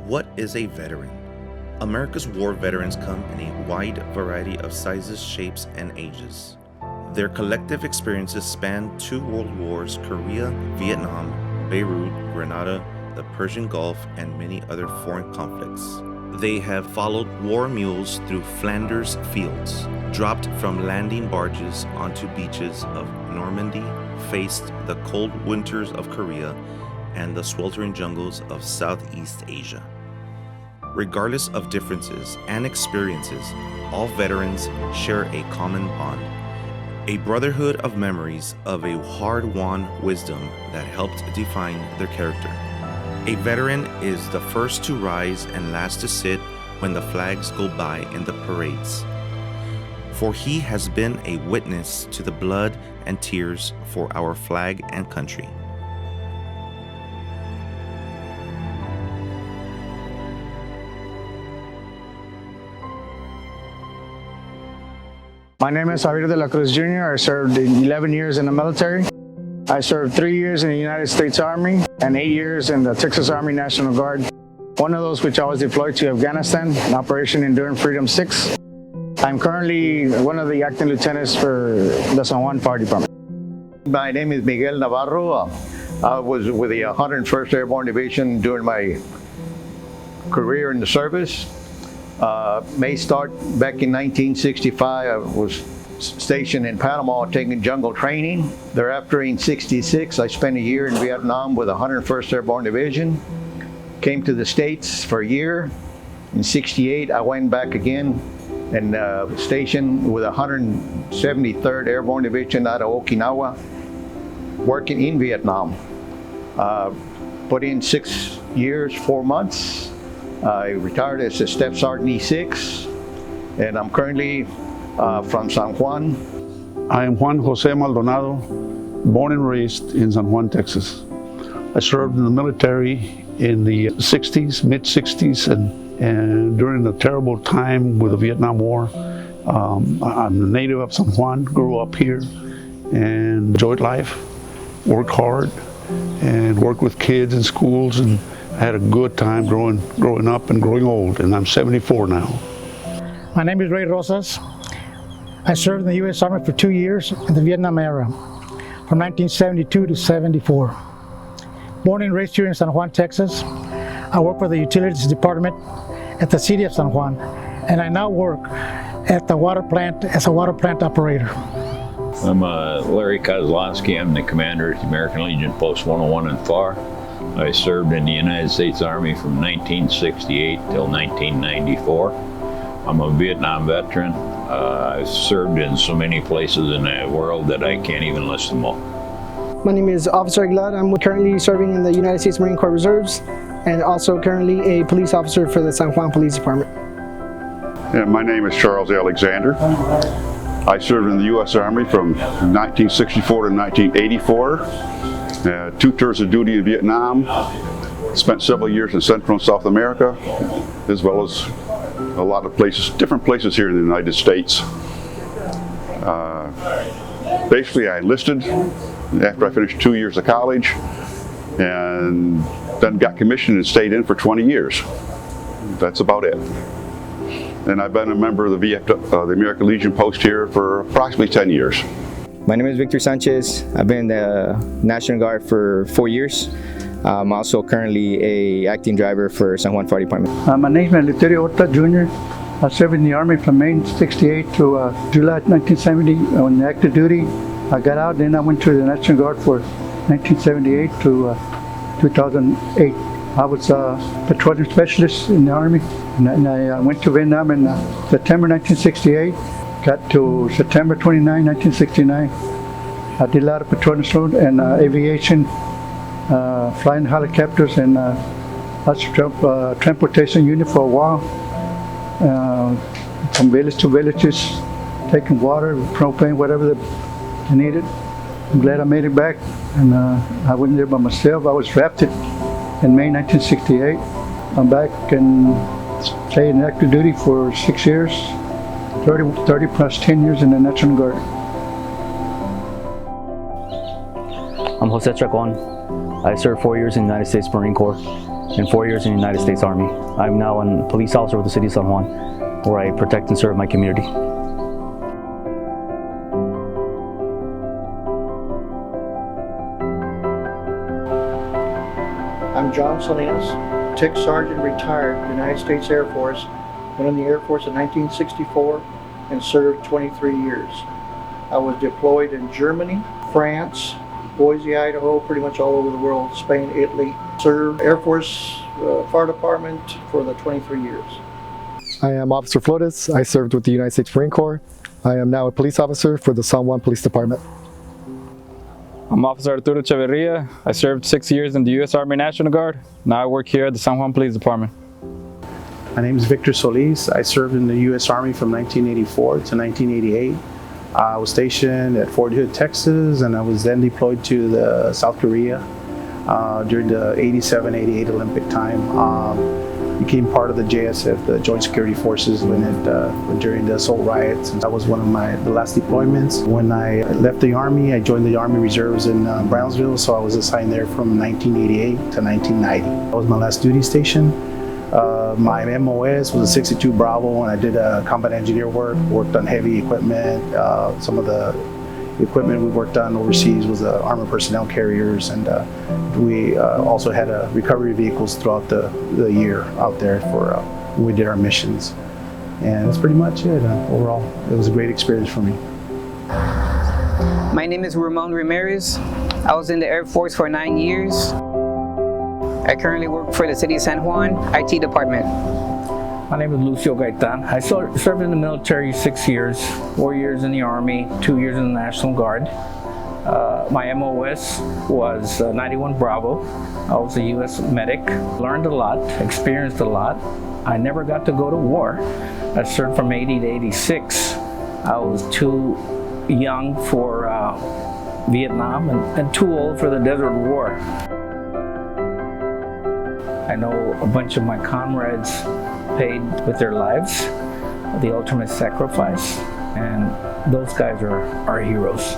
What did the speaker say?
What is a veteran? America's war veterans come in a wide variety of sizes, shapes, and ages. Their collective experiences span 2 world wars, Korea, Vietnam, Beirut, Grenada, the Persian Gulf, and many other foreign conflicts. They have followed war mules through Flanders fields, dropped from landing barges onto beaches of Normandy, faced the cold winters of Korea, and the sweltering jungles of Southeast Asia. Regardless of differences and experiences, all veterans share a common bond, a brotherhood of memories of a hard-won wisdom that helped define their character. A veteran is the first to rise and last to sit when the flags go by in the parades, for he has been a witness to the blood and tears for our flag and country. My name is Javier de la CRUZ Jr. I served 11 years in the military. I served 3 years in the United States Army and 8 years in the Texas Army National Guard. One of those which I was deployed to Afghanistan, in Operation Enduring Freedom 6. I'm currently one of the acting lieutenants for the San Juan Fire Department. My name is Miguel Navarro. I was with the 101st Airborne Division during my career in the service. May start back in 1965. I was stationed in Panama taking jungle training. Thereafter in 66, I spent a year in Vietnam with the 101st Airborne Division. Came to the States for a year. In 68, I went back again and stationed with the 173rd Airborne Division out of Okinawa, working in Vietnam. Put in 6 years, 4 months. I retired as a Staff Sergeant E6, and I'm currently from San Juan. I am Juan Jose Maldonado, born and raised in San Juan, Texas. I served in the military in the 60s, mid-60s, and during the terrible time with the Vietnam War. I'm a native of San Juan, grew up here, and enjoyed life, worked hard, and worked with kids in schools, and I had a good time growing up and growing old, and I'm 74 now. My name is Ray Rosas. I served in the U.S. Army for 2 years in the Vietnam era, from 1972 to 74. Born and raised here in San Juan, Texas, I work for the Utilities Department at the City of San Juan, and I now work at the water plant as a water plant operator. I'm Larry KOSLOSKI. I'm the commander at the American Legion Post 101 in FAR. I served in the United States Army from 1968 till 1994. I'm a Vietnam veteran. I've served in so many places in the world that I can't even list them all. My name is Officer Aguilar. I'm currently serving in the United States Marine Corps Reserves and also currently a police officer for the San Juan Police Department. And my name is Charles Alexander. I served in the U.S. Army from 1964 to 1984. 2 tours of duty in Vietnam, spent several years in Central and South America, as well as a lot of places, different places here in the United States. Basically, I enlisted after I finished 2 years of college, and then got commissioned and stayed in for 20 years. That's about it. And I've been a member of the American Legion Post here for approximately 10 years. My name is Victor Sanchez. I've been in the National Guard for 4 years. I'm also currently an acting driver for San Juan Fire Department. My name is ELEUTERIO Jr. I served in the Army from May 68 to July 1970 on active duty. I got out, then I went to the National Guard for 1978 to 2008. I was a petroleum specialist in the Army, and I went to Vietnam in September 1968. Got to September 29, 1969. I did a lot of patrolling and aviation, flying helicopters, and lots of transportation unit for a while. From village to villages, taking water, propane, whatever they needed. I'm glad I made it back, and I wasn't there by myself. I was drafted in May 1968. I'm back and stayed in active duty for 6 years. 30 plus 10 years in the National Guard. I'm Jose CHACON. I served 4 years in the United States Marine Corps. and 4 years in the United States Army. I'm now a police officer with the City of San Juan, where I protect and serve my community. I'm John Salinas, TIC Sergeant retired, United States Air Force. Went in the Air Force in 1964 and served 23 years. I was deployed in Germany, France, Boise, Idaho, pretty much all over the world, Spain, Italy. Served Air Force Fire Department for the 23 years. I am Officer Flores. I served with the United States Marine Corps. I am now a police officer for the San Juan Police Department. I'm Officer Arturo Echeverria. I served 6 years in the U.S. Army National Guard. Now I work here at the San Juan Police Department. My name is Victor Solis. I served in the U.S. Army from 1984 to 1988. I was stationed at Fort Hood, Texas, and I was then deployed to South Korea during the 87-88 Olympic time. Became part of the JSF, the Joint Security Forces, during the Seoul riots. And that was one of the last deployments. When I left the Army, I joined the Army Reserves in Brownsville, so I was assigned there from 1988 to 1990. That was my last duty station. My MOS was a 62 Bravo, and I did combat engineer worked on heavy equipment. Some of the equipment we worked on overseas was the armored personnel carriers, and we also had recovery vehicles throughout the year out there for when we did our missions. And that's pretty much it. Overall, it was a great experience for me. My name is Ramon Ramirez. I was in the Air Force for 9 years. I currently work for the City of San Juan IT department. My name is Lucio Gaitan. I served in the military 6 years, 4 years in the Army, 2 years in the National Guard. My MOS was 91 Bravo. I was a U.S. medic. Learned a lot, experienced a lot. I never got to go to war. I served from 80 to 86. I was too young for Vietnam and too old for the Desert War. I know a bunch of my comrades paid with their lives, the ultimate sacrifice, and those guys are heroes.